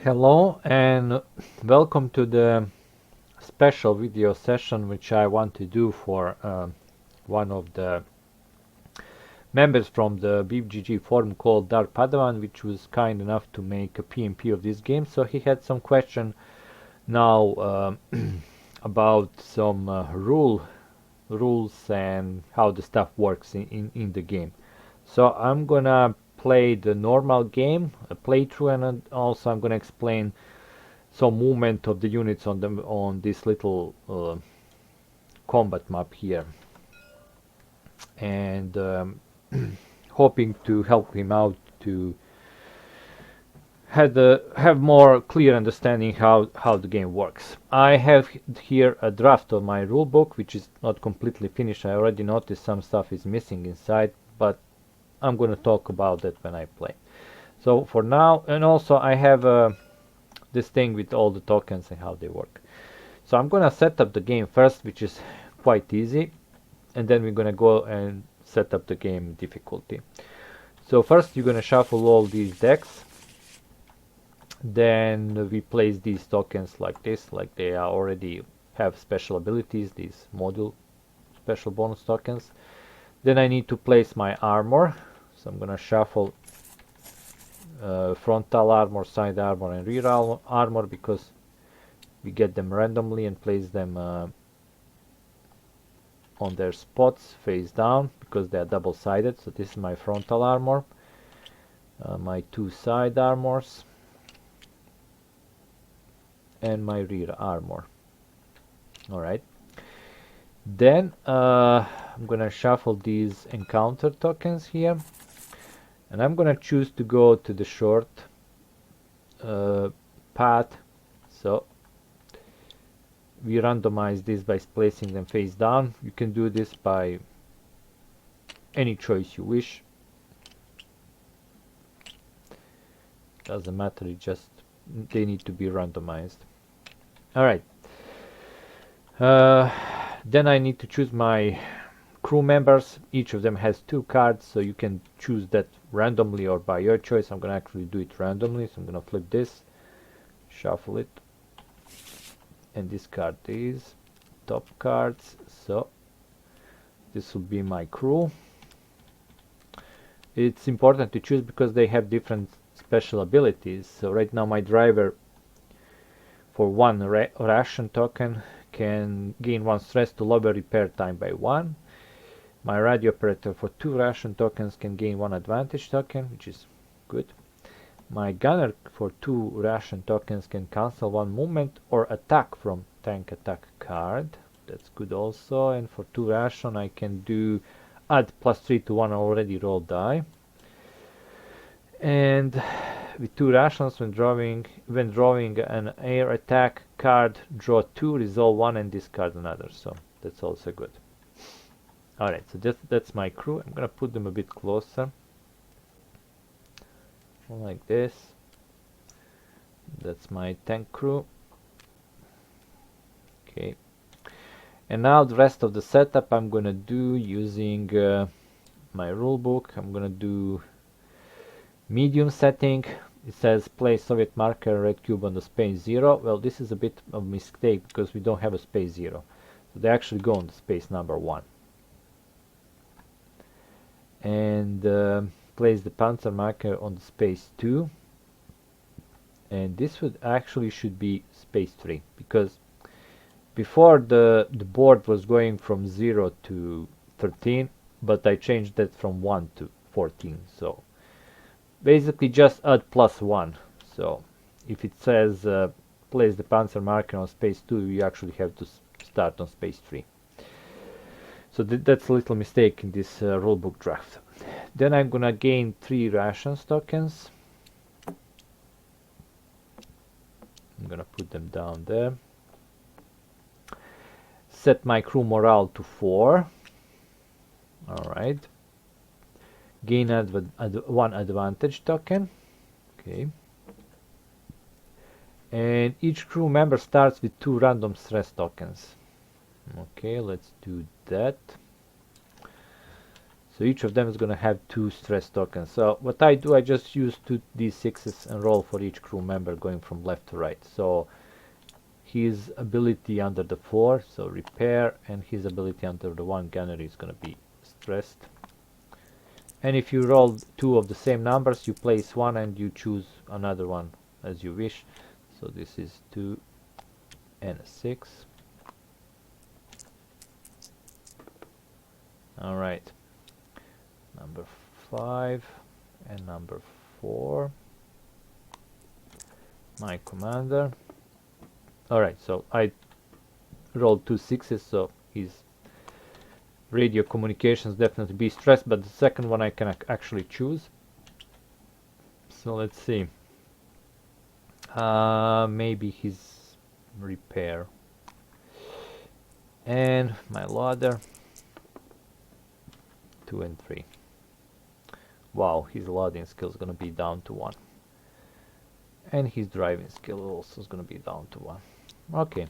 Hello and welcome to the special video session which I want to do for one of the members from the BGG forum called Dark Padawan, which was kind enough to make a PMP of this game. So he had some question now about some rules and how the stuff works in the game. So I'm gonna play the normal game, a playthrough, and also I'm gonna explain some movement of the units on this little combat map here, and hoping to help him out to have more clear understanding how the game works. I have here a draft of my rulebook, which is not completely finished. I already noticed some stuff is missing inside, but I'm going to talk about that when I play. So for now, and also I have this thing with all the tokens and how they work. So I'm gonna set up the game first, which is quite easy, and then we're gonna go and set up the game difficulty. So first you're gonna shuffle all these decks, then we place these tokens like this, like they are already have special abilities, these module special bonus tokens. Then I need to place my armor, so I'm gonna shuffle frontal armor, side armor, and rear armor because we get them randomly and place them on their spots face down because they are double-sided. So this is my frontal armor, my two side armors, and my rear armor. Alright, then I'm gonna shuffle these encounter tokens here, and I'm gonna choose to go to the short path. So we randomize this by placing them face down. You can do this by any choice you wish. Doesn't matter, it just they need to be randomized. Alright. Then I need to choose my crew members. Each of them has 2 cards, so you can choose that randomly or by your choice. I'm gonna actually do it randomly, so I'm gonna flip this, shuffle it, and discard these top cards. So this will be my crew. It's important to choose because they have different special abilities. So right now my driver for 1 ration token can gain 1 stress to lower repair time by 1. My radio operator for 2 ration tokens can gain 1 advantage token, which is good. My gunner for 2 ration tokens can cancel 1 movement or attack from tank attack card. That's good also. And for 2 ration I can do add +3 to 1 already rolled die. And with 2 rations, when drawing an air attack card, draw 2, resolve 1, and discard another. So that's also good. Alright, so that's my crew. I'm gonna put them a bit closer, like this. That's my tank crew. Okay, and now the rest of the setup I'm gonna do using my rulebook. I'm gonna do medium setting. It says place Soviet marker red cube on the space 0. Well, this is a bit of a mistake because we don't have a space 0, so they actually go on the space number 1. And place the Panzer marker on the space 2, and this would actually should be space 3 because before the board was going from 0 to 13, but I changed that from 1 to 14. So basically just add +1. So if it says place the Panzer marker on space 2, you actually have to start on space 3. So that's a little mistake in this rulebook draft. Then I'm gonna gain 3 rations tokens. I'm gonna put them down there. Set my crew morale to 4. Alright. Gain 1 advantage token. Okay. And each crew member starts with 2 random stress tokens. Okay, let's do that. So each of them is going to have 2 stress tokens. So what I do, I just use 2 d6s and roll for each crew member going from left to right. So his ability under the 4, so repair, and his ability under the 1 gunnery is going to be stressed. And if you roll 2 of the same numbers, you place 1 and you choose another one as you wish. So this is 2 and a 6. Alright, number 5 and number 4, my commander. Alright, so I rolled 2 6s, so his radio communications definitely be stressed, but the second one I can actually choose. So let's see. Maybe his repair. And my loader. 2 and 3. Wow, his loading skill is going to be down to 1. And his driving skill also is going to be down to 1. Okay.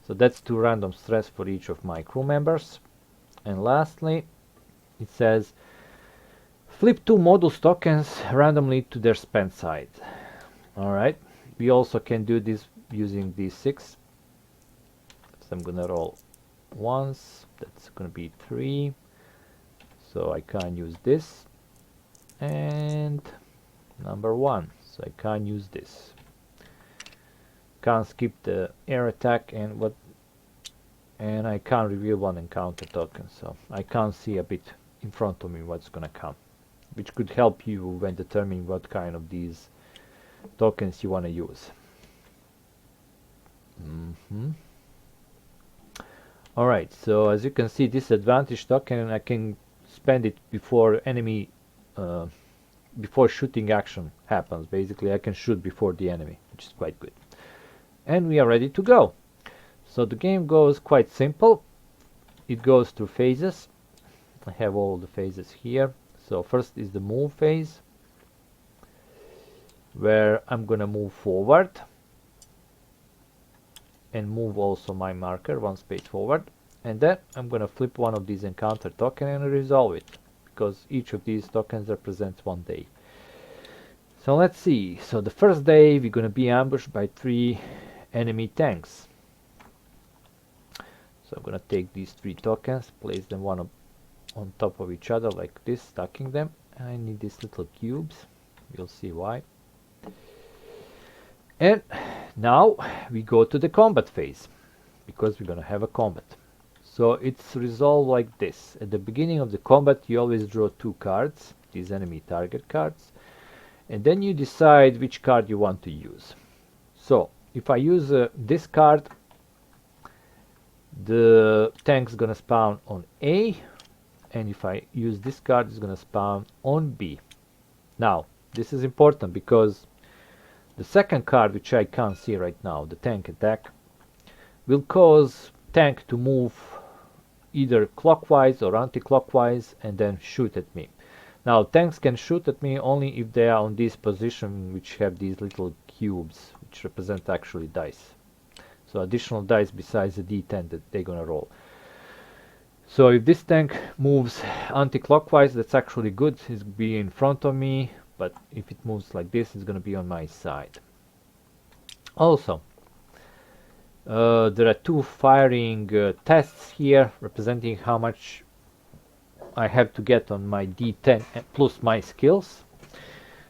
So that's 2 random stress for each of my crew members. And lastly, it says flip 2 modus tokens randomly to their spent side. Alright. We also can do this using d6. So I'm going to roll once. That's going to be 3. So I can't use this, and number 1, so I can't use this. Can't skip the air attack, and I can't reveal 1 encounter token, so I can't see a bit in front of me what's gonna come, which could help you when determining what kind of these tokens you want to use. Alright, so as you can see, this advantage token, I can spend it before enemy, before shooting action happens. Basically, I can shoot before the enemy, which is quite good. And we are ready to go. So the game goes quite simple. It goes through phases. I have all the phases here. So first is the move phase, where I'm gonna move forward and move also my marker 1 space forward. And then I'm going to flip one of these encounter tokens and resolve it, because each of these tokens represents 1 day. So let's see. So the first day we're going to be ambushed by 3 enemy tanks. So I'm going to take these 3 tokens, place them one on top of each other like this, stacking them. I need these little cubes. You'll see why. And now we go to the combat phase, because we're going to have a combat. So it's resolved like this. At the beginning of the combat, you always draw 2 cards, these enemy target cards, and then you decide which card you want to use. So if I use this card, the tank's gonna spawn on A, and if I use this card, it's gonna spawn on B. Now, this is important because the second card, which I can't see right now, the tank attack, will cause tank to move either clockwise or anti-clockwise and then shoot at me. Now tanks can shoot at me only if they are on this position, which have these little cubes which represent actually dice. So additional dice besides the d10 that they're gonna roll. So if this tank moves anti-clockwise, that's actually good. It's gonna be in front of me, but if it moves like this, it's gonna be on my side. Also, there are 2 firing tests here representing how much I have to get on my d10 plus my skills.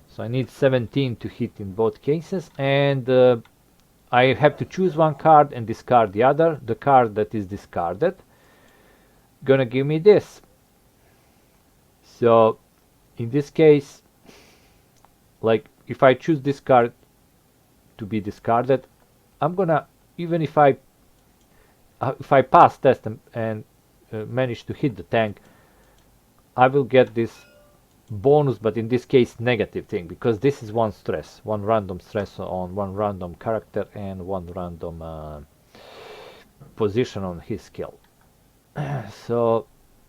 So I need 17 to hit in both cases, and I have to choose one card and discard the other. The card that is discarded gonna give me this. So in this case, like if I choose this card to be discarded, I'm gonna, even if I pass test and manage to hit the tank, I will get this bonus, but in this case negative thing, because this is 1 stress, 1 random stress on 1 random character and 1 random position on his skill. So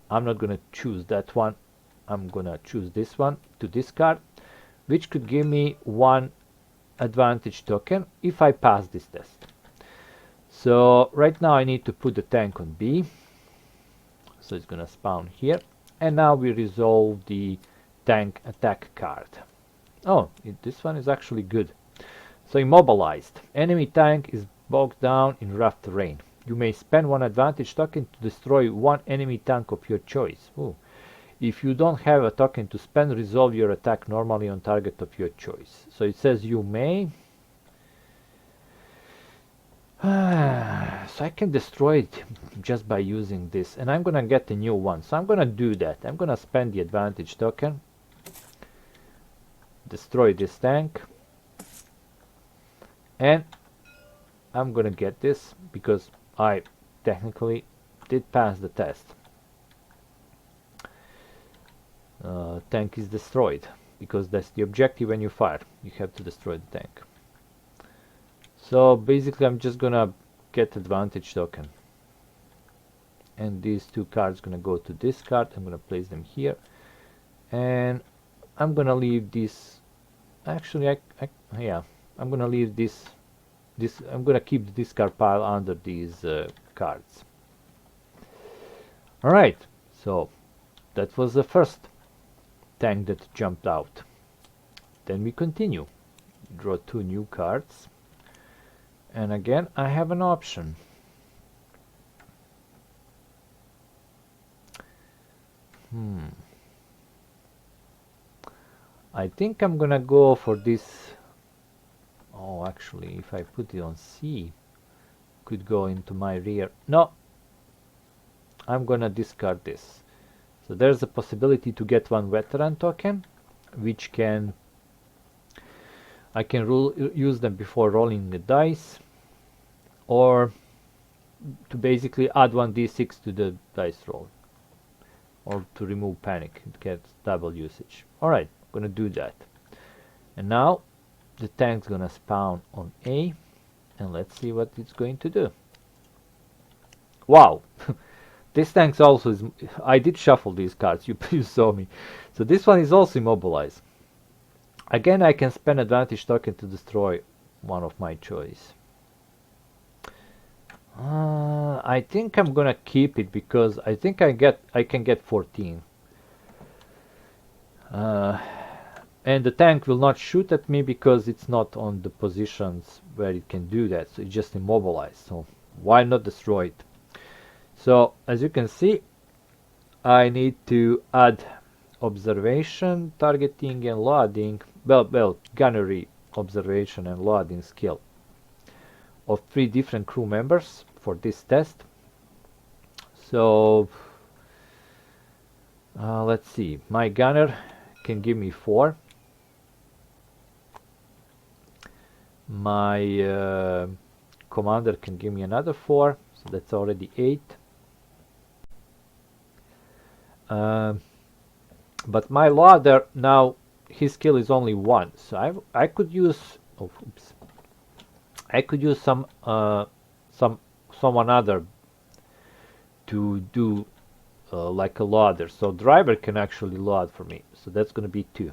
I'm not gonna choose that one. I'm gonna choose this one to discard, which could give me 1 advantage token if I pass this test. So right now I need to put the tank on B, so it's gonna spawn here, And now we resolve the tank attack card. Oh, this one is actually good. So immobilized. Enemy tank is bogged down in rough terrain. You may spend one advantage token to destroy one enemy tank of your choice. Ooh. If you don't have a token to spend, resolve your attack normally on target of your choice. So it says you may. So I can destroy it just by using this. And I'm gonna get a new one. So I'm gonna do that. I'm gonna spend the advantage token. Destroy this tank. And I'm gonna get this because I technically did pass the test. Tank is destroyed because that's the objective when you fire. You have to destroy the tank. So basically I'm just gonna get advantage token. And these two cards gonna go to this card. I'm gonna place them here. And I'm gonna leave this. Actually, yeah, I'm gonna leave this. I'm gonna keep the discard pile under these cards. All right, so that was the first tank that jumped out. Then we continue. Draw two new cards, and again I have an option. I think I'm gonna go for this. Oh, actually, if I put it on C, could go into my rear. No, I'm gonna discard this. So there's a possibility to get one veteran token, which I can use them before rolling the dice, or to basically add one d6 to the dice roll, or to remove panic. It gets double usage. Alright, I'm gonna do that. And now the tank's gonna spawn on A, and let's see what it's going to do. Wow! This tank also is. I did shuffle these cards, you saw me. So this one is also immobilized. Again, I can spend advantage token to destroy one of my choice. I think I'm gonna keep it because I think I can get 14. And the tank will not shoot at me because it's not on the positions where it can do that. So it's just immobilized. So why not destroy it? So as you can see, I need to add observation, targeting, and loading. Well, gunnery, observation, and loading skill of 3 different crew members for this test. So let's see. My gunner can give me 4. My commander can give me another 4. So that's already 8. But my loader now, his skill is only 1, so I could use. Oh, oops! I could use someone other to do like a loader. So driver can actually load for me. So that's going to be 2.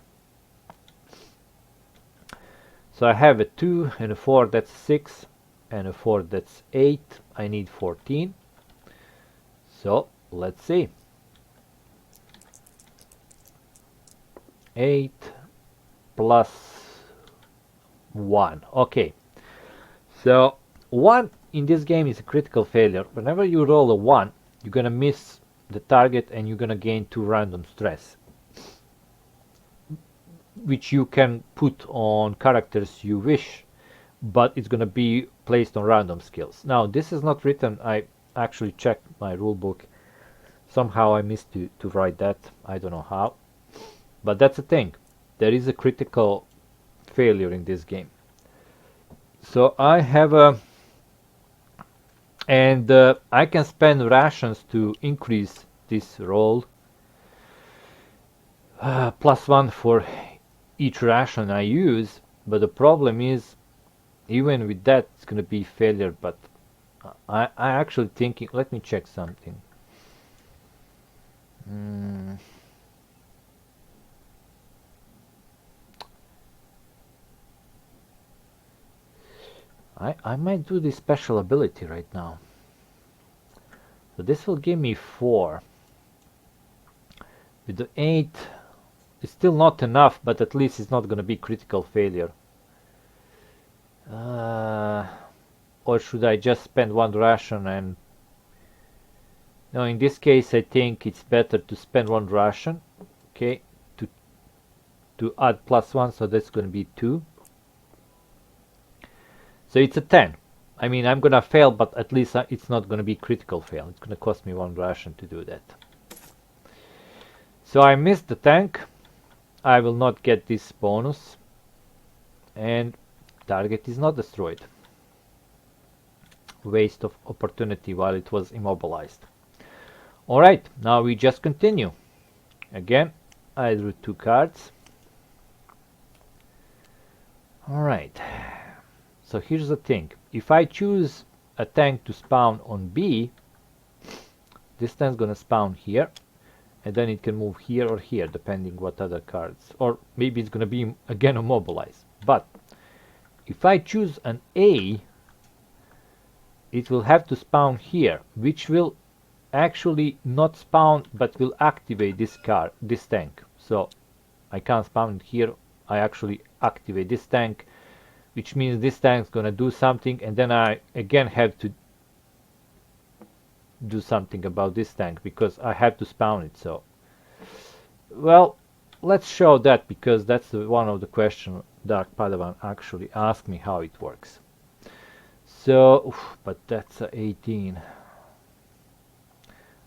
So I have a 2 and a 4. That's 6, and a 4. That's 8. I need 14. So let's see. 8 plus 1. Okay, so 1 in this game is a critical failure. Whenever you roll a 1, you're gonna miss the target and you're gonna gain 2 random stress, which you can put on characters you wish, but it's gonna be placed on random skills. Now this is not written. I actually checked my rulebook. Somehow I missed to write that. I don't know how. But that's the thing. There is a critical failure in this game. So I have a... And I can spend rations to increase this roll. +1 for each ration I use. But the problem is, even with that, it's going to be failure. But I actually thinking... Let me check something. I might do this special ability right now. So this will give me 4. With the 8, it's still not enough, but at least it's not going to be critical failure. Or should I just spend one ration and... No, in this case I think it's better to spend one ration. Okay, to add +1, so that's going to be 2. So it's a 10. I mean, I'm going to fail, but at least it's not going to be critical fail. It's going to cost me one ration to do that. So I missed the tank. I will not get this bonus. And target is not destroyed. Waste of opportunity while it was immobilized. Alright, now we just continue. Again, I drew 2 cards. Alright. So here's the thing. If I choose a tank to spawn on B, this tank's gonna spawn here, and then it can move here or here, depending what other cards. Or maybe it's gonna be again immobilized. But if I choose an A, it will have to spawn here, which will actually not spawn, but will activate this tank. So I can't spawn it here. I actually activate this tank, which means this tank's gonna do something, and then I again have to do something about this tank because I have to spawn it. So, well, let's show that, because that's one of the questions Dark Padawan actually asked me how it works. So, but that's 18.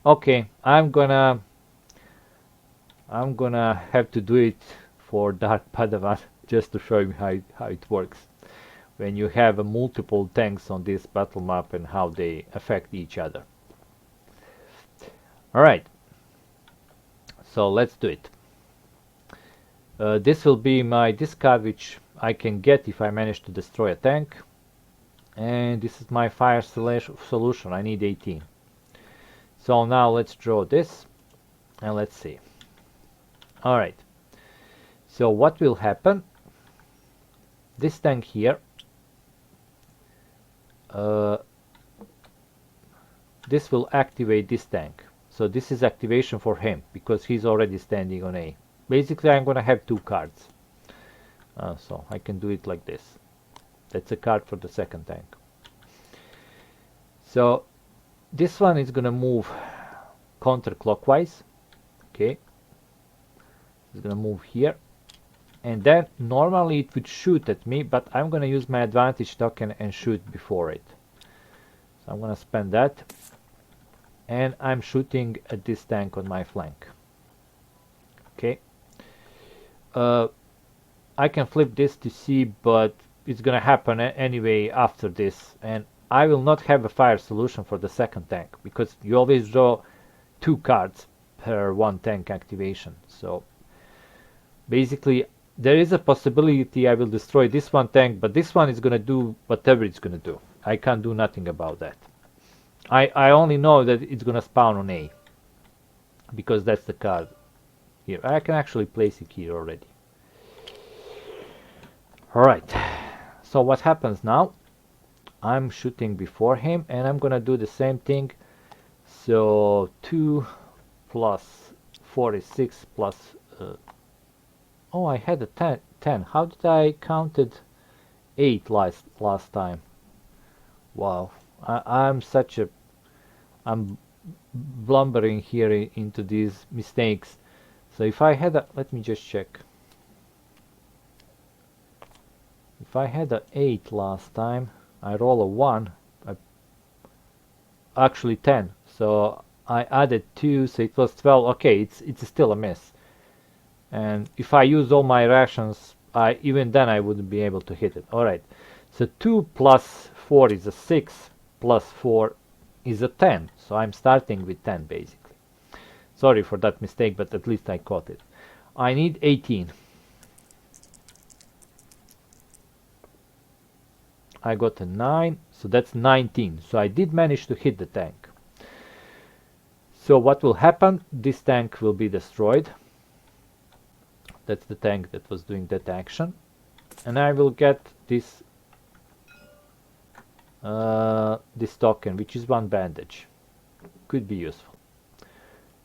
Okay, I'm gonna have to do it for Dark Padawan just to show you how it works when you have multiple tanks on this battle map and how they affect each other. Alright, so let's do it. This will be my discard, which I can get if I manage to destroy a tank. And this is my fire solution. I need 18. So now let's draw this and let's see. Alright, so what will happen? This tank here, this will activate this tank. So this is activation for him because he's already standing on A. Basically, I'm gonna have 2 cards. So I can do it like this. That's a card for the second tank. So this one is gonna move counterclockwise. Okay, it's gonna move here, and then normally it would shoot at me, but I'm gonna use my advantage token and shoot before it. So I'm gonna spend that, and I'm shooting at this tank on my flank. Okay, I can flip this to C, but it's gonna happen anyway after this, and I will not have a fire solution for the second tank because you always draw 2 cards per 1 tank activation. So basically there is a possibility I will destroy this 1 tank, but this one is gonna do whatever it's gonna do. I can't do nothing about that. I only know that it's gonna spawn on A because that's the card here. I can actually place it here already. Alright, so what happens now? I'm shooting before him, and I'm gonna do the same thing. So 2 plus 4 is 6 plus... oh, I had a 10. How did I counted 8 last time? Wow, I'm blumbering here into these mistakes. So if I had a... let me just check. If I had a 8 last time, I roll a 1, actually 10, so I added 2, so it was 12. Okay, it's still a miss. And if I use all my rations, even then I wouldn't be able to hit it. Alright, so 2 plus 4 is a 6, plus 4 is a 10, so I'm starting with 10 basically. Sorry for that mistake, but at least I caught it. I need 18. I got a 9, so that's 19. So I did manage to hit the tank. So what will happen? This tank will be destroyed. That's the tank that was doing that action. And I will get this this token, which is 1 bandage. Could be useful.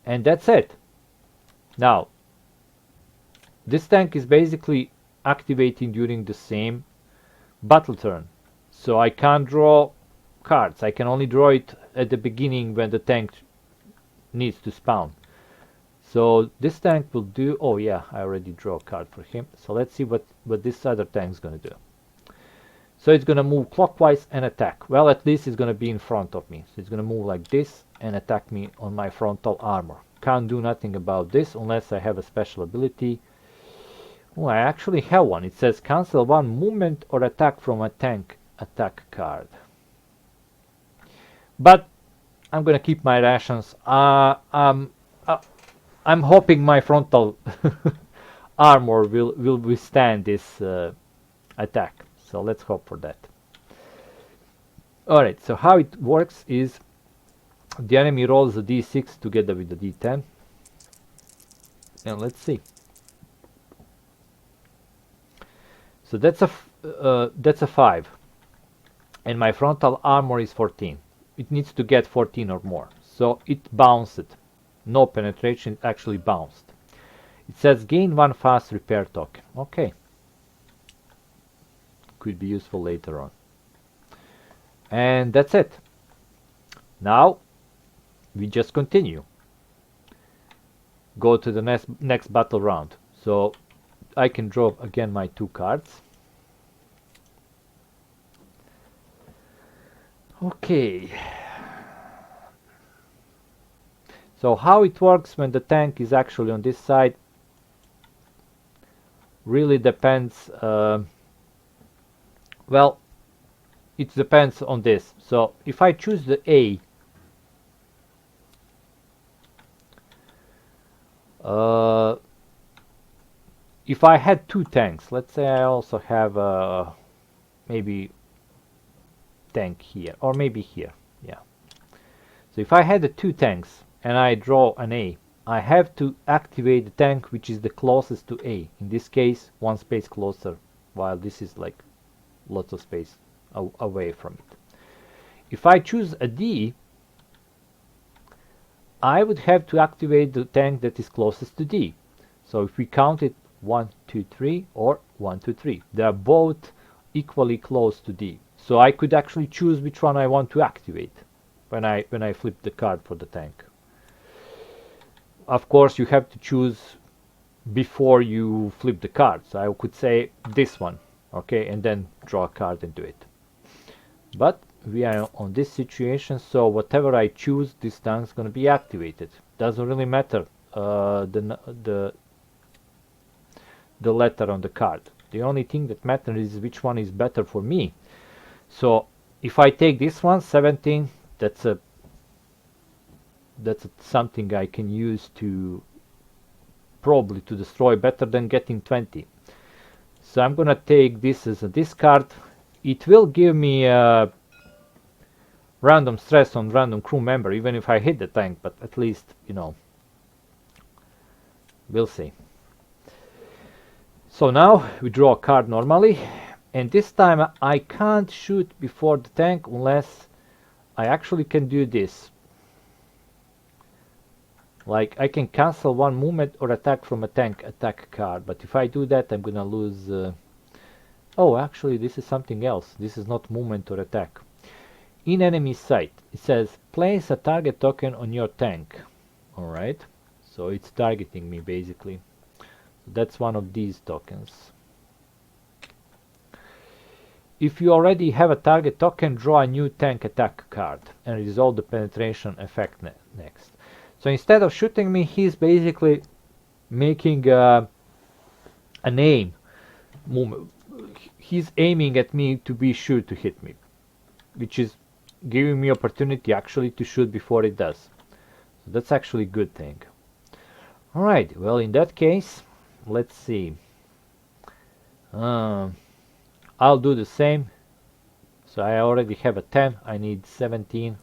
And that's it. Now, this tank is basically activating during the same battle turn. So I can't draw cards. I can only draw it at the beginning when the tank needs to spawn. So this tank will do... Oh yeah, I already draw a card for him. So let's see what this other tank's gonna do. So it's gonna move clockwise and attack. Well, at least it's gonna be in front of me. So it's gonna move like this and attack me on my frontal armor. Can't do nothing about this unless I have a special ability. Oh, I actually have one. It says cancel one movement or attack from a tank attack card. But I'm gonna keep my rations. I'm hoping my frontal armor will withstand this attack. So let's hope for that. Alright, so how it works is the enemy rolls a d6 together with the d10. And let's see. So that's a 5. And my frontal armor is 14. It needs to get 14 or more. So it bounced. No penetration, actually bounced. It says gain 1 fast repair token. Okay. Could be useful later on. And that's it. Now we just continue. Go to the next battle round. So I can draw again my 2 cards. Okay. So how it works when the tank is actually on this side really depends. Well, it depends on this. So if I choose the A, if I had 2 tanks, let's say I also have maybe tank here or maybe here, yeah. So if I had the 2 tanks and I draw an A, I have to activate the tank which is the closest to A. In this case, 1 space closer, while this is like lots of space away from it. If I choose a D, I would have to activate the tank that is closest to D. So if we count it 1, 2, 3 or 1, 2, 3, they are both equally close to D. So I could actually choose which one I want to activate when I flip the card for the tank. Of course, you have to choose before you flip the card. So I could say this one, okay, and then draw a card and do it. But we are on this situation, so whatever I choose, this tank is going to be activated. Doesn't really matter the letter on the card. The only thing that matters is which one is better for me. So if I take this one, 17, that's something I can use to probably to destroy better than getting 20. So I'm gonna take this as a discard. It will give me random stress on random crew member, even if I hit the tank, but at least, you know, we'll see. So now we draw a card normally, and this time I can't shoot before the tank unless I actually can do this. Like I can cancel 1 movement or attack from a tank attack card, but if I do that I'm gonna lose... Oh, actually this is something else. This is not movement or attack. In enemy sight, it says place a target token on your tank. Alright, so it's targeting me basically. That's one of these tokens. If you already have a target token, draw a new tank attack card and resolve the penetration effect next. So instead of shooting me, he's basically making an aim. He's aiming at me to be sure to hit me, which is giving me opportunity actually to shoot before it does. So that's actually a good thing. Alright, well in that case, let's see. I'll do the same. So I already have a 10, I need 17.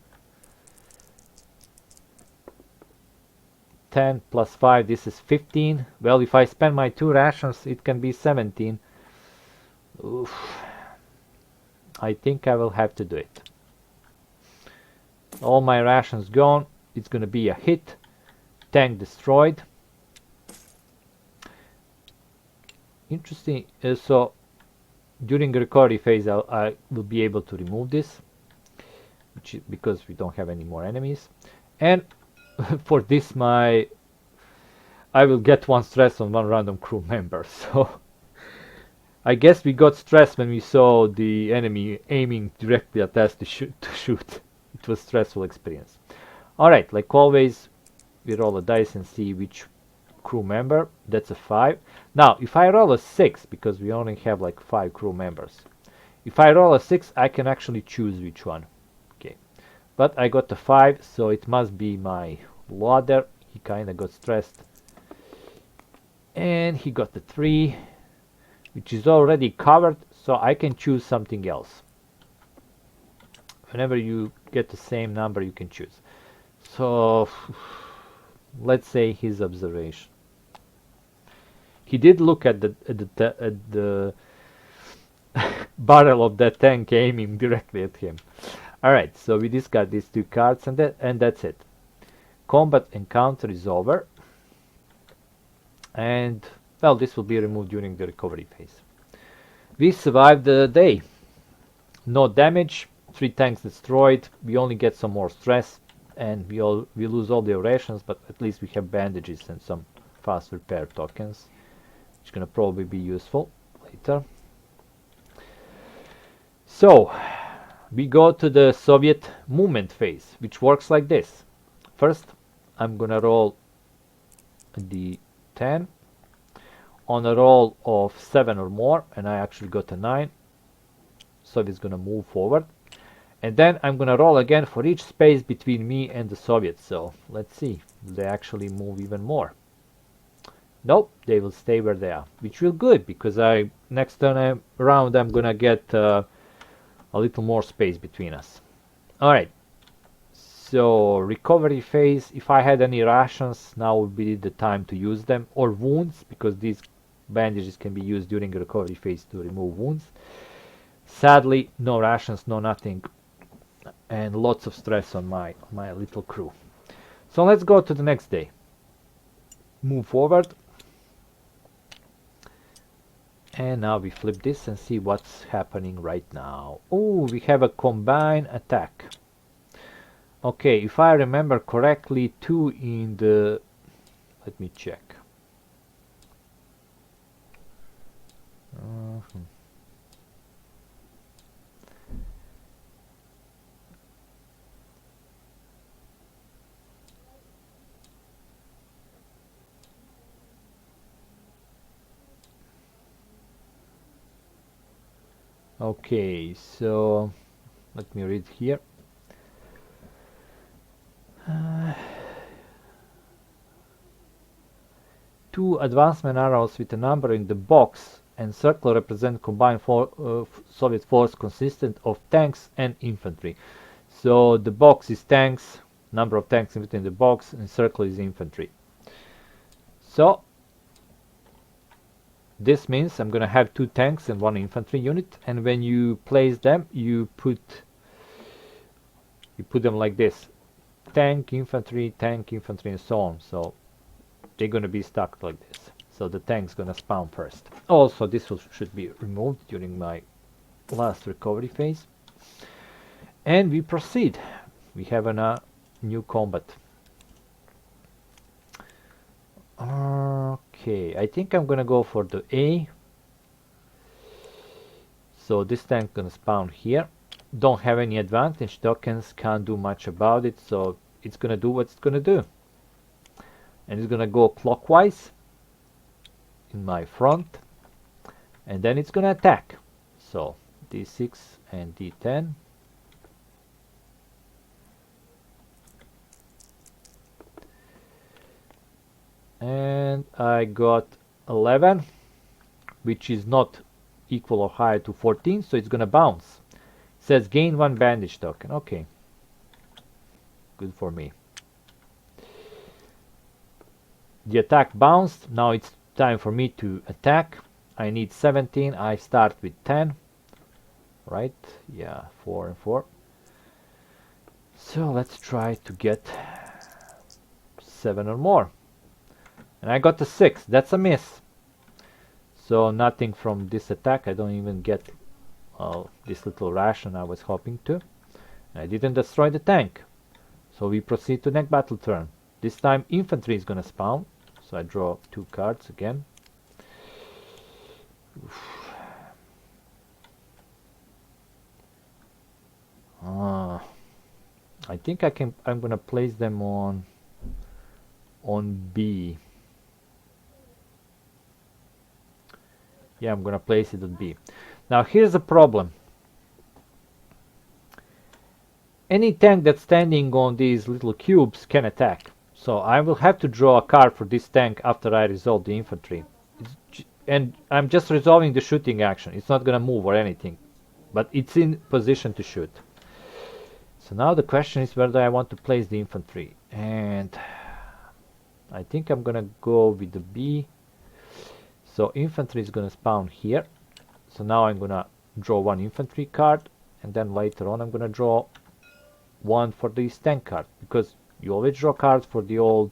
10 plus 5, this is 15. Well, if I spend my 2 rations, it can be 17. Oof. I think I will have to do it. All my rations gone. It's gonna be a hit. Tank destroyed. interesting. So during the recovery phase, I will be able to remove this, because we don't have any more enemies. And for this, I will get 1 stress on 1 random crew member. So I guess we got stressed when we saw the enemy aiming directly at us to shoot. It was a stressful experience. Alright, like always, we roll a dice and see which crew member. That's a 5. Now, if I roll a 6, because we only have like 5 crew members, if I roll a 6, I can actually choose which one. Okay, but I got a 5, so it must be my loader. He kinda got stressed. And he got the 3, which is already covered, so I can choose something else. Whenever you get the same number, you can choose. So let's say his observation. He did look at the barrel of that tank aiming directly at him. Alright, so we discard these 2 cards, and that's it. Combat encounter is over. And, well, this will be removed during the recovery phase. We survived the day. No damage, 3 tanks destroyed. We only get some more stress, and we lose all the rations, but at least we have bandages and some fast repair tokens, which is gonna probably be useful later. So we go to the Soviet movement phase, which works like this. First, I'm gonna roll the 10 on a roll of 7 or more, and I actually got a 9, so it's gonna move forward. And then I'm gonna roll again for each space between me and the Soviets. So let's see, do they actually move even more? Nope, they will stay where they are, which will good, because next turn around I'm gonna get a little more space between us. Alright, so recovery phase. If I had any rations, now would be the time to use them, or wounds, because these bandages can be used during the recovery phase to remove wounds. Sadly, no rations, no nothing, and lots of stress on my little crew. So let's go to the next day. Move forward. And now we flip this and see what's happening right now. Oh, we have a combined attack. Okay, if I remember correctly, 2 in the... Let me check. Okay, so let me read here. Two advancement arrows with a number in the box and circle represent combined Soviet force consistent of tanks and infantry. So the box is tanks, number of tanks within the box, and circle is infantry. So this means I'm gonna have 2 tanks and 1 infantry unit, and when you place them, you put them like this: tank, infantry, and so on. So they're gonna be stacked like this. So the tank's gonna spawn first. Also, this should be removed during my last recovery phase. And we proceed. We have a new combat. Okay, I think I'm gonna go for the A. So this tank gonna spawn here. Don't have any advantage tokens, can't do much about it, so it's gonna do what it's gonna do. And it's gonna go clockwise in my front, and then it's gonna attack. So D6 and D10. And I got 11, which is not equal or higher to 14, so it's gonna bounce. It says gain 1 bandage token. Okay, good for me. The attack bounced. Now it's time for me to attack. I need 17. I start with 10. Right? Yeah, 4 and 4. So let's try to get 7 or more. And I got a 6. That's a miss. So nothing from this attack. I don't even get this little ration I was hoping to. I didn't destroy the tank. So we proceed to next battle turn. This time infantry is gonna spawn. So I draw 2 cards again. I think I'm gonna place them on B. Yeah, I'm gonna place it on B. Now here's the problem. Any tank that's standing on these little cubes can attack. So I will have to draw a card for this tank after I resolve the infantry. And I'm just resolving the shooting action. It's not gonna move or anything. But it's in position to shoot. So now the question is whether I want to place the infantry. And I think I'm gonna go with the B. So infantry is gonna spawn here. So now I'm gonna draw 1 infantry card, and then later on I'm gonna draw 1 for this tank card, because you always draw cards for the all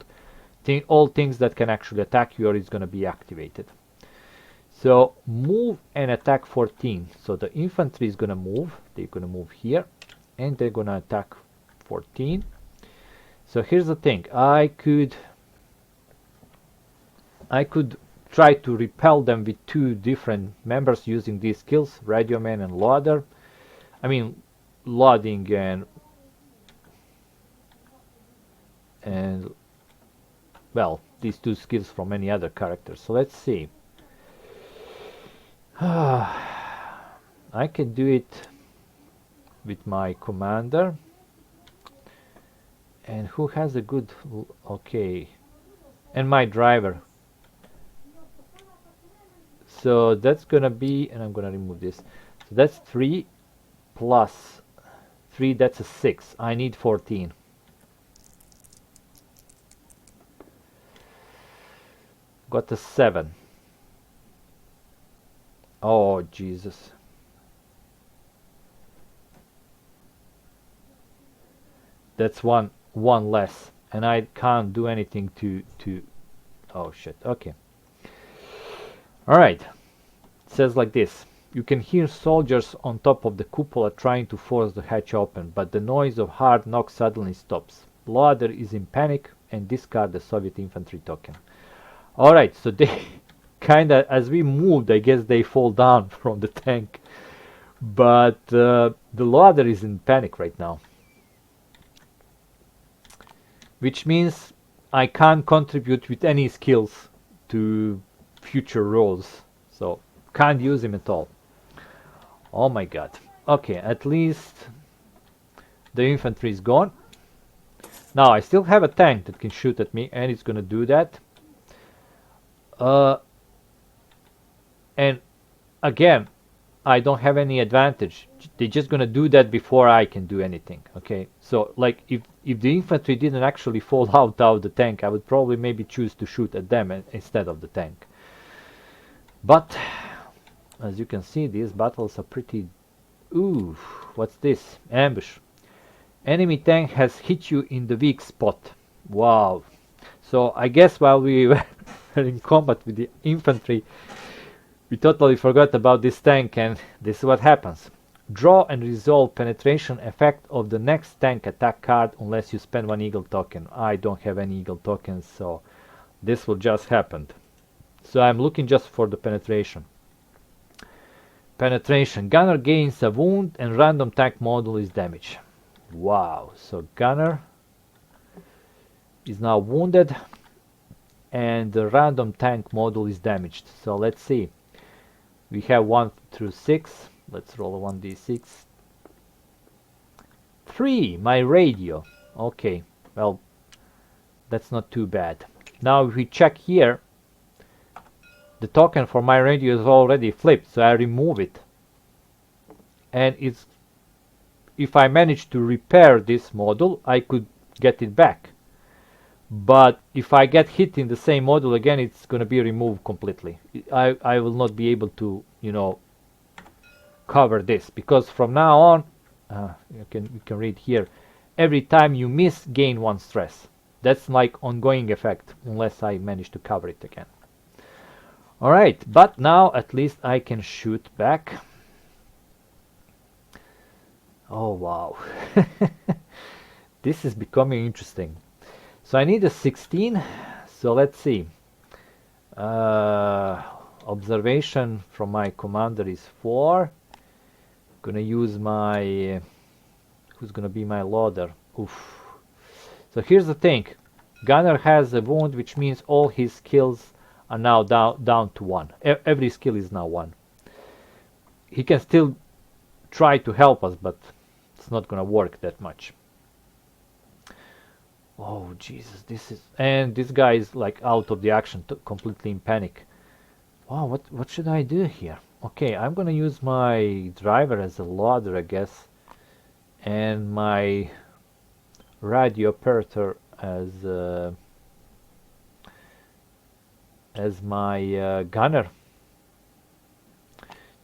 things that can actually attack you or is gonna be activated. So move and attack 14. So the infantry is gonna move. They're gonna move here, and they're gonna attack 14. So here's the thing. I could try to repel them with 2 different members using these skills, Radio Man and Loader. I mean, loading and well, these 2 skills from any other character. So let's see. I can do it with my commander. And who has a good... okay. And my driver. So that's gonna be... and I'm gonna remove this. So that's 3 plus 3, that's a 6. I need 14. Got a 7. Oh, Jesus. That's one less. And I can't do anything to... oh, shit. Okay. Alright. It says like this. You can hear soldiers on top of the cupola trying to force the hatch open, but the noise of hard knock suddenly stops. Loader is in panic and discard the Soviet infantry token. Alright, so they kinda, as we moved, I guess they fall down from the tank. But the loader is in panic right now. Which means I can't contribute with any skills to future roles. So, can't use him at all. Oh my god. Okay, at least the infantry is gone. Now, I still have a tank that can shoot at me, and it's gonna do that. And again, I don't have any advantage. They're just gonna do that before I can do anything. Okay, so like if the infantry didn't actually fall out of the tank, I would probably maybe choose to shoot at them instead of the tank. But as you can see, these battles are pretty... ooh, what's this? Ambush. Enemy tank has hit you in the weak spot. Wow. So I guess while we were in combat with the infantry, we totally forgot about this tank, and this is what happens. Draw and resolve penetration effect of the next tank attack card unless you spend 1 eagle token. I don't have any eagle tokens, so this will just happen. So I'm looking just for the penetration. Penetration. Gunner gains a wound and random tank model is damaged. Wow. So gunner is now wounded and the random tank model is damaged. So let's see. We have 1 through 6. Let's roll a 1d6. 3. My radio. Okay. Well, that's not too bad. Now if we check here, the token for my radio is already flipped, so I remove it. And it's, if I manage to repair this model, I could get it back. But if I get hit in the same model again, it's going to be removed completely. I will not be able to, you know, cover this, because from now on, you can read here, every time you miss, gain 1 stress. That's like ongoing effect, unless I manage to cover it again. Alright, but now at least I can shoot back. Oh wow. This is becoming interesting. So I need a 16. So let's see. Observation from my commander is 4. Gonna use my... who's gonna be my loader? Oof. So here's the thing. Gunner has a wound, which means all his skills are now down to 1. Every skill is now 1. He can still try to help us, but it's not gonna work that much. Oh Jesus, this is... and this guy is like out of the action, completely in panic. Wow, what should I do here? Okay, I'm gonna use my driver as a loader, I guess, and my radio operator as my gunner.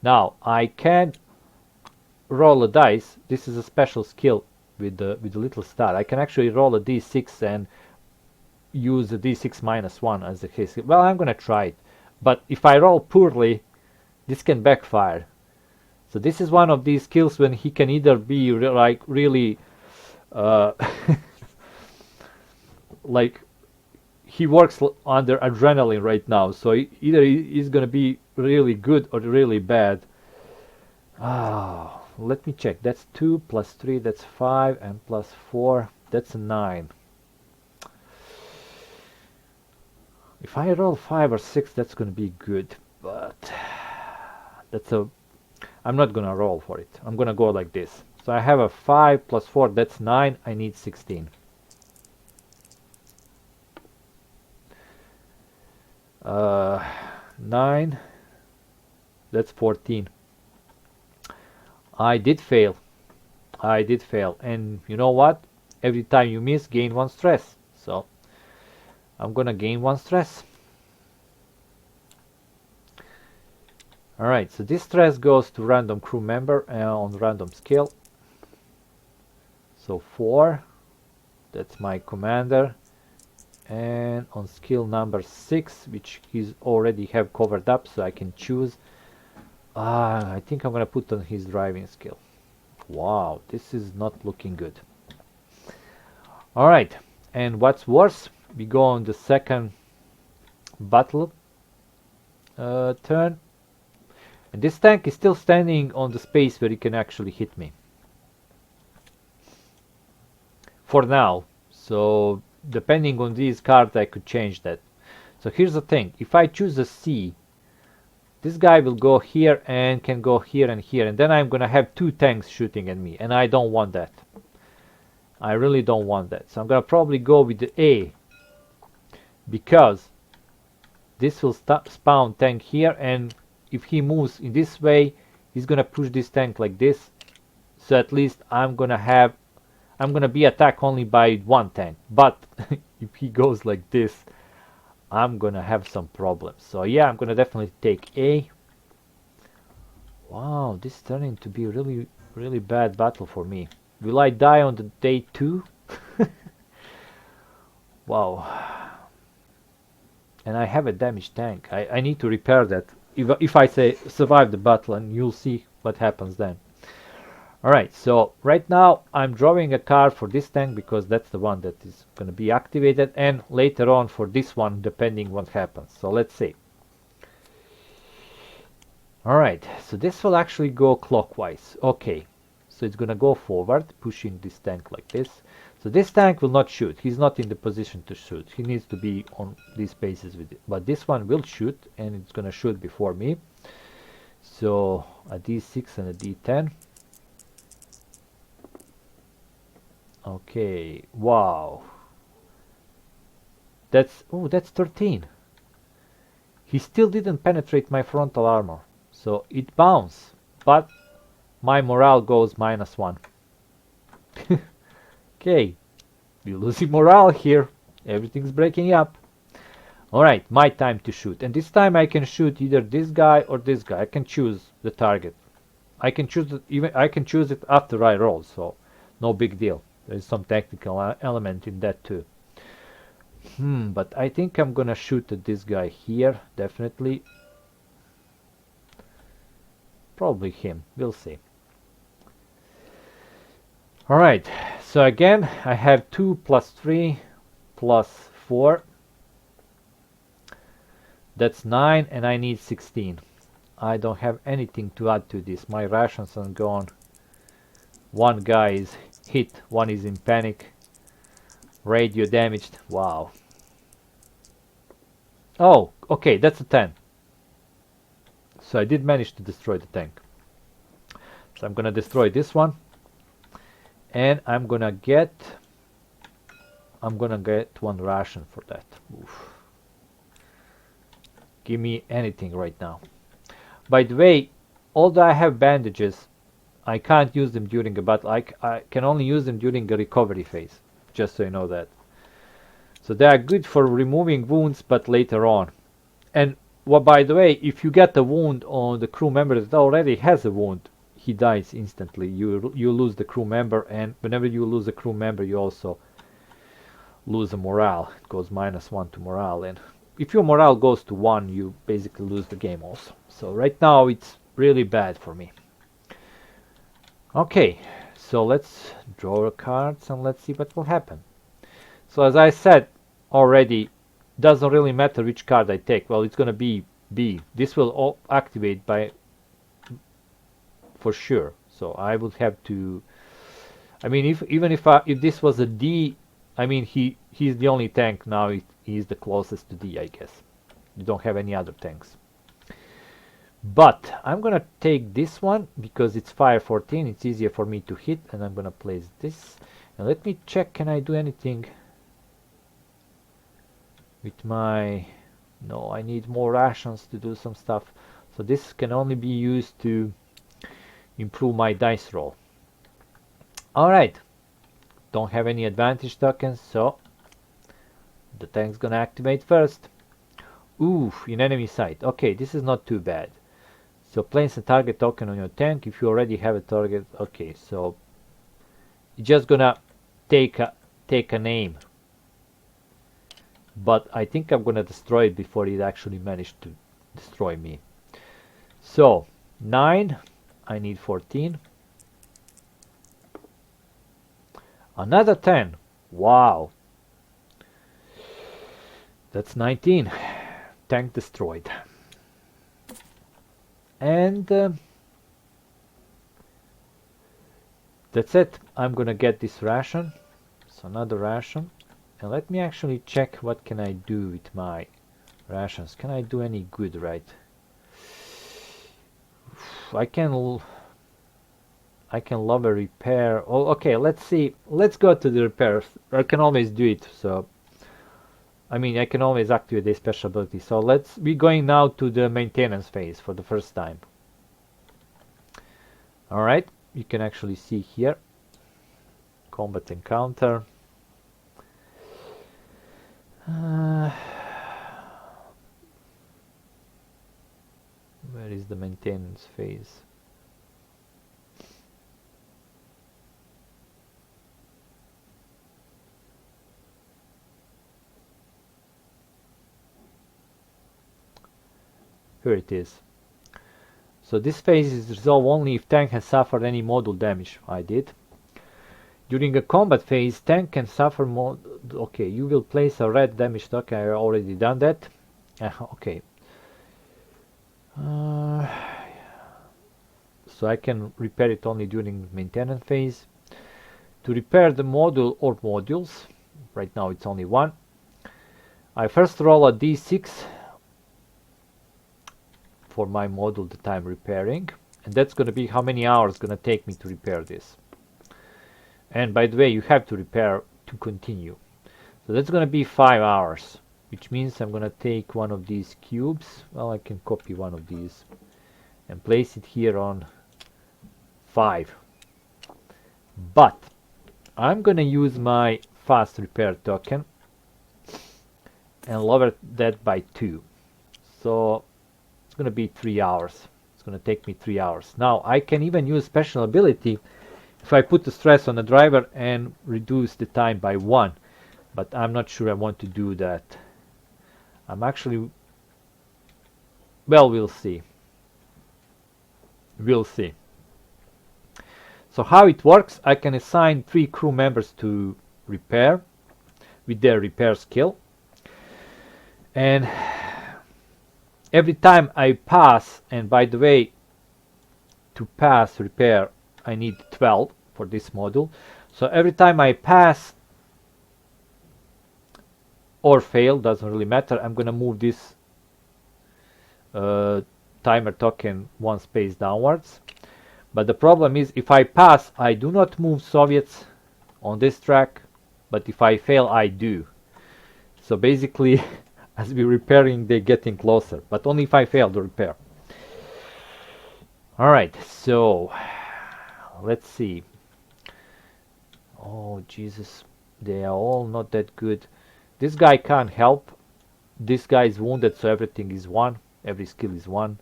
Now I can roll a dice. This is a special skill with the little star. I can actually roll a d6 and use a d6 minus 1 as the case. Well, I'm gonna try it, but if I roll poorly, this can backfire. So this is one of these skills when he can either be like really like he works under adrenaline right now, so either he's gonna be really good or really bad. Let me check. That's 2 plus 3, that's 5, and plus 4, that's a 9. If I roll 5 or 6, that's gonna be good, but that's a... I'm not gonna roll for it. I'm gonna go like this. So I have a 5 plus 4, that's 9. I need 16. Uh, 9, that's 14. I did fail. I did fail. And you know what? Every time you miss, gain 1 stress. So I'm gonna gain 1 stress. Alright, so this stress goes to random crew member on random skill. So 4, that's my commander. And on skill number 6, which he's already have covered up, so I can choose. I think I'm gonna put on his driving skill. Wow, this is not looking good. Alright, and what's worse, we go on the second battle turn. And this tank is still standing on the space where he can actually hit me. For now. So depending on these cards I could change that. So here's the thing. If I choose a C, this guy will go here and can go here and here. And then I'm gonna have 2 tanks shooting at me. And I don't want that. I really don't want that. So I'm gonna probably go with the A. Because this will spawn tank here, and if he moves in this way, he's gonna push this tank like this. So at least I'm gonna be attacked only by 1 tank. But if he goes like this, I'm gonna have some problems. So yeah, I'm gonna definitely take A. Wow, this is turning to be a really bad battle for me. Will I die on the day 2? Wow. And I have a damaged tank. I need to repair that. If I say survive the battle, and you'll see what happens then. Alright, so right now I'm drawing a card for this tank because that's the one that is going to be activated, and later on for this one depending what happens. So let's see. Alright, so this will actually go clockwise. Okay, so it's going to go forward, pushing this tank like this. So this tank will not shoot. He's not in the position to shoot. He needs to be on these spaces with it. But this one will shoot, and it's going to shoot before me. So a D6 and a D10. Okay, wow. That's 13. He still didn't penetrate my frontal armor. So it bounced, but my morale goes -1. Okay, we're losing morale here. Everything's breaking up. Alright, my time to shoot. And this time I can shoot either this guy or this guy. I can choose the target. I can choose it after I roll, so no big deal. There's some technical element in that too. But I think I'm gonna shoot at this guy here, definitely. Probably him. We'll see. Alright, so again I have 2 plus 3 plus 4. That's 9 and I need 16. I don't have anything to add to this. My rations are gone. One guy is hit, one is in panic. Radio damaged. Wow. Oh, okay, that's a 10. So I did manage to destroy the tank. So I'm gonna destroy this one. And I'm gonna get one ration for that. Oof. Give me anything right now. By the way, although I have bandages, I can't use them during a battle. I can only use them during a recovery phase, just so you know that. So they are good for removing wounds, but later on. And well, by the way, if you get a wound on the crew member that already has a wound, he dies instantly. You lose the crew member, and whenever you lose a crew member, you also lose a morale. It goes -1 to morale, and if your morale goes to 1, you basically lose the game also. So right now it's really bad for me. Okay, so let's draw our cards and let's see what will happen. So as I said already, doesn't really matter which card I take. Well, it's gonna be B. This will all activate by for sure. So I would have to. I mean, if this was a D, I mean he's the only tank now. He's the closest to D, I guess. You don't have any other tanks. But I'm gonna take this one because it's fire 14. It's easier for me to hit, and I'm gonna place this. And let me check. Can I do anything with my? No, I need more rations to do some stuff. So this can only be used to improve my dice roll. Alright, don't have any advantage tokens, so the tank's gonna activate first. Ooh, in enemy sight. Okay, this is not too bad. So place a target token on your tank if you already have a target. Okay, so you're just gonna take a name. But I think I'm gonna destroy it before it actually managed to destroy me. So 9, I need 14. Another 10. Wow. That's 19. Tank destroyed. And that's it. I'm gonna get this ration. So another ration. And let me actually check what can I do with my rations. Can I do any good, right? I can lower repair. Oh, okay, let's see. Let's go to the repairs. I can always do it. So I mean, I can always activate the special ability. So let's be going now to the maintenance phase for the first time. Alright, you can actually see here. Combat encounter. Where is the maintenance phase? Here it is. So this phase is resolved only if tank has suffered any module damage. I did. During a combat phase, tank can suffer more. Okay, you will place a red damage token. I already done that. Okay. So I can repair it only during maintenance phase. To repair the module or modules, right now it's only one. I first roll a d6 for my module that I'm repairing, and that's going to be how many hours it's going to take me to repair this. And by the way, you have to repair to continue. So that's going to be 5 hours, which means I'm going to take one of these cubes. Well, I can copy one of these and place it here on 5. But I'm going to use my fast repair token and lower that by 2. So it's going to be 3 hours. It's going to take me 3 hours. Now I can even use special ability if I put the stress on the driver and reduce the time by 1. But I'm not sure I want to do that. I'm actually... Well, we'll see. We'll see. So how it works, I can assign 3 crew members to repair with their repair skill. And every time I pass, and by the way, to pass repair, I need 12 for this module. So every time I pass or fail, doesn't really matter, I'm gonna move this timer token 1 space downwards. But the problem is, if I pass, I do not move Soviets on this track, but if I fail, I do. So basically, as we're repairing, they're getting closer, but only if I fail to repair. Alright, so let's see. Oh Jesus, they are all not that good. This guy can't help. This guy is wounded, so everything is 1. Every skill is 1.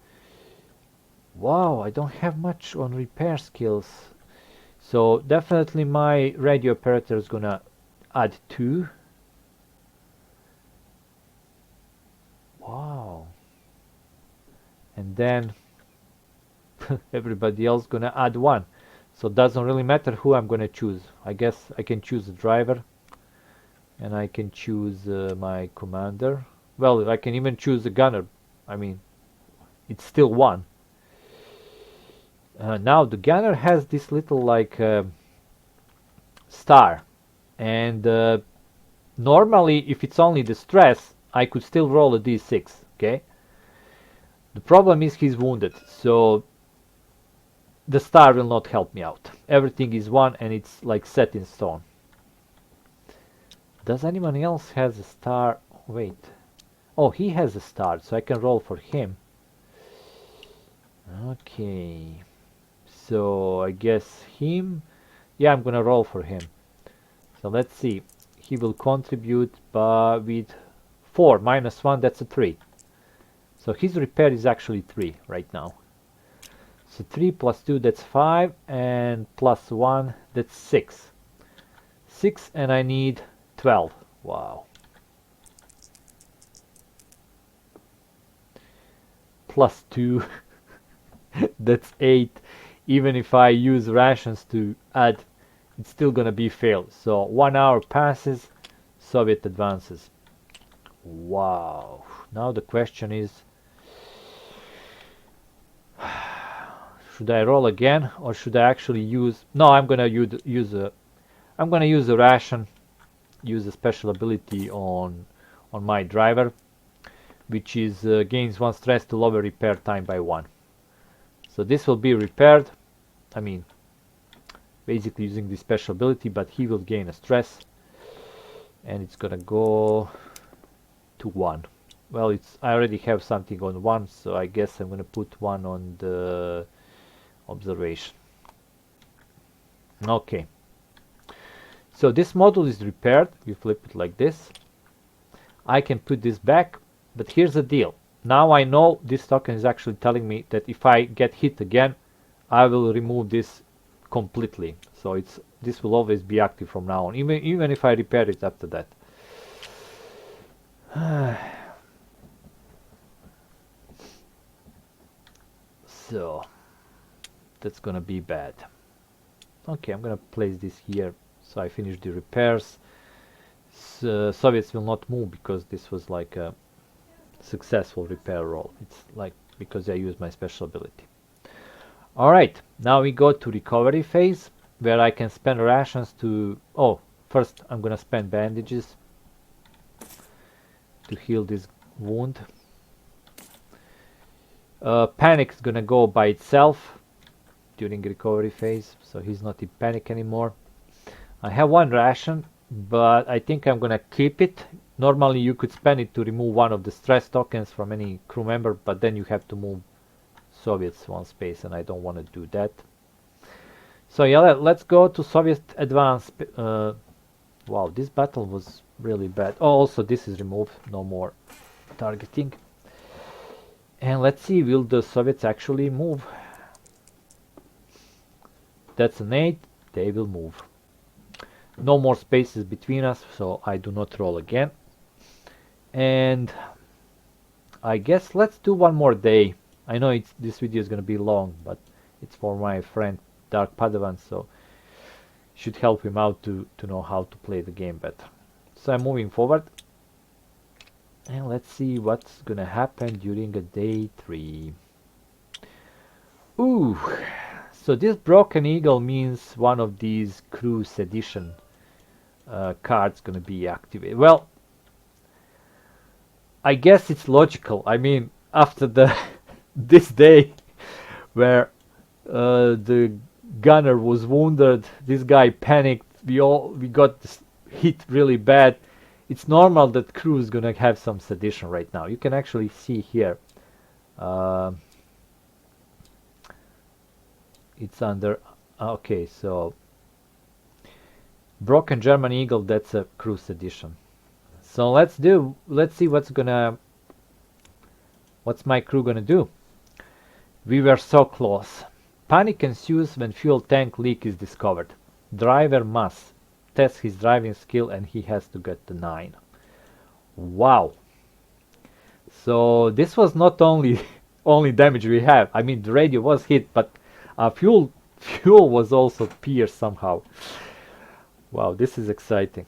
Wow, I don't have much on repair skills. So definitely my radio operator is gonna add 2. Wow. And then everybody else gonna add 1. So it doesn't really matter who I'm gonna choose. I guess I can choose a driver, and I can choose my commander. Well, I can even choose a gunner. I mean, it's still 1. Now the gunner has this little like star, and normally if it's only the stress, I could still roll a d6. Okay. The problem is he's wounded, so the star will not help me out. Everything is 1 and it's like set in stone. Does anyone else has a star? Wait. Oh, he has a star, so I can roll for him. Okay. So I guess him. Yeah, I'm gonna roll for him. So let's see. He will contribute with 4 minus 1. That's a 3. So his repair is actually 3 right now. So 3 plus 2, that's 5, and plus 1, that's 6. 6, and I need 12. Wow. Plus 2, that's 8. Even if I use rations to add, it's still gonna be failed. So 1 hour passes, Soviet advances. Wow. Now the question is, should I roll again, or should I actually use? No, I'm gonna use a ration, use a special ability on my driver, which is gains 1 stress to lower repair time by 1. So this will be repaired. I mean, basically using this special ability, but he will gain a stress, and it's gonna go to 1. Well, I already have something on 1, so I guess I'm gonna put 1 on the observation. Okay. So this module is repaired. We flip it like this. I can put this back, but here's the deal. Now I know this token is actually telling me that if I get hit again, I will remove this completely. So this will always be active from now on, even if I repair it after that. So that's gonna be bad. Okay, I'm gonna place this here so I finish the repairs. Soviets will not move because this was like a successful repair roll. It's like because I used my special ability. Alright, now we go to recovery phase, where I can spend rations to... Oh, first I'm gonna spend bandages to heal this wound. Panic is gonna go by itself during recovery phase, so he's not in panic anymore. I have 1 ration, but I think I'm gonna keep it. Normally you could spend it to remove 1 of the stress tokens from any crew member, but then you have to move Soviets 1 space, and I don't want to do that. So yeah, let's go to Soviet advance. Wow, this battle was really bad. Oh, also this is removed, no more targeting. And let's see, will the Soviets actually move? That's an 8, they will move. No more spaces between us, so I do not roll again. And I guess let's do 1 more day. I know this video is going to be long, but It's for my friend Dark Padawan, so should help him out to know how to play the game better. So I'm moving forward, and let's see what's gonna happen during a day 3. Ooh, so this Broken Eagle means one of these Cruise Edition cards gonna be activated. Well, I guess it's logical. I mean, after the this day where the gunner was wounded, this guy panicked. We got hit really bad. It's normal that crew is gonna have some sedition right now. You can actually see here. It's under. Okay, so Broken German Eagle. That's a cruise edition. So let's see what's my crew gonna do. We were so close. Panic ensues when fuel tank leak is discovered. Driver must test his driving skill and he has to get the 9. Wow. So this was not only only damage we have. I mean, the radio was hit, but fuel was also pierced somehow. Wow, this is exciting.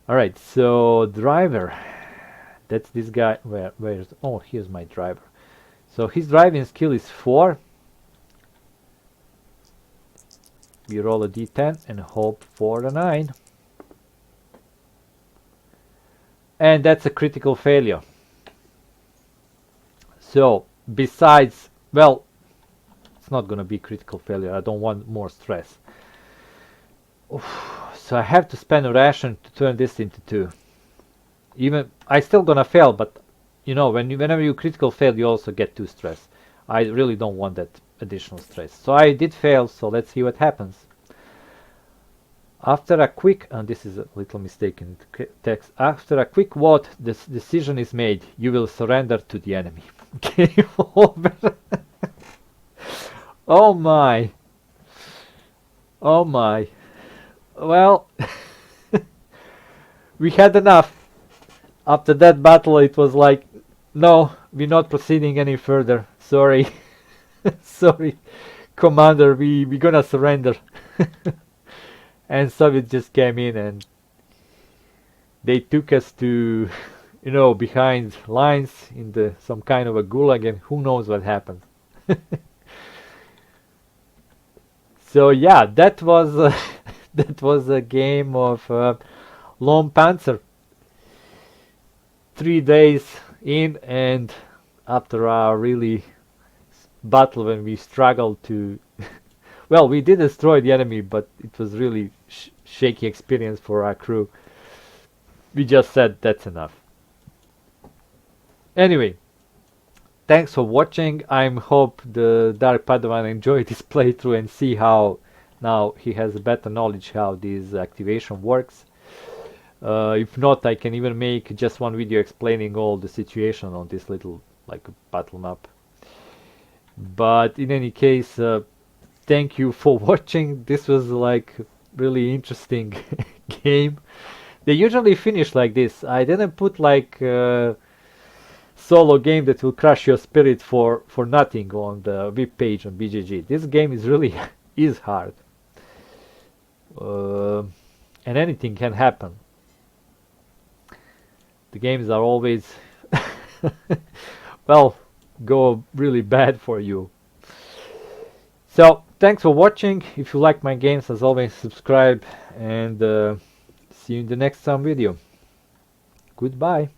All right, so driver. That's this guy. Where's? Oh, here's my driver. So his driving skill is 4. We roll a d10 and hope for a 9. And that's a critical failure. So, besides, well, it's not gonna be critical failure. I don't want more stress. Oof. So I have to spend a ration to turn this into 2. Even I still gonna fail, but you know, whenever you critical fail, you also get 2 stress. I really don't want that additional stress. So I did fail. So let's see what happens. After a quick, and this is a little mistake in the text. After a quick vote, this decision is made. You will surrender to the enemy. Game over. Oh my. Oh my. Well, we had enough. After that battle, it was like, no, we're not proceeding any further. Sorry. Sorry, Commander, we're gonna surrender. And Soviets just came in and they took us to, you know, behind lines in some kind of a gulag, and who knows what happened. So yeah, that was that was a game of Lone Panzer. 3 days in, and after a really battle when we struggled to well, we did destroy the enemy, but it was really shaky experience for our crew. We just said that's enough. Anyway, thanks for watching. I hope the Dark Padawan enjoyed this playthrough and see how now he has a better knowledge how this activation works. If not, I can even make just one video explaining all the situation on this little like battle map. But in any case, thank you for watching. This was like really interesting game. They usually finish like this. I didn't put like solo game that will crush your spirit for nothing on the web page on BGG. This game is really is hard, and anything can happen. The games are always well, go really bad for you. So thanks for watching. If you like my games, as always, subscribe, and see you in the next video. Goodbye.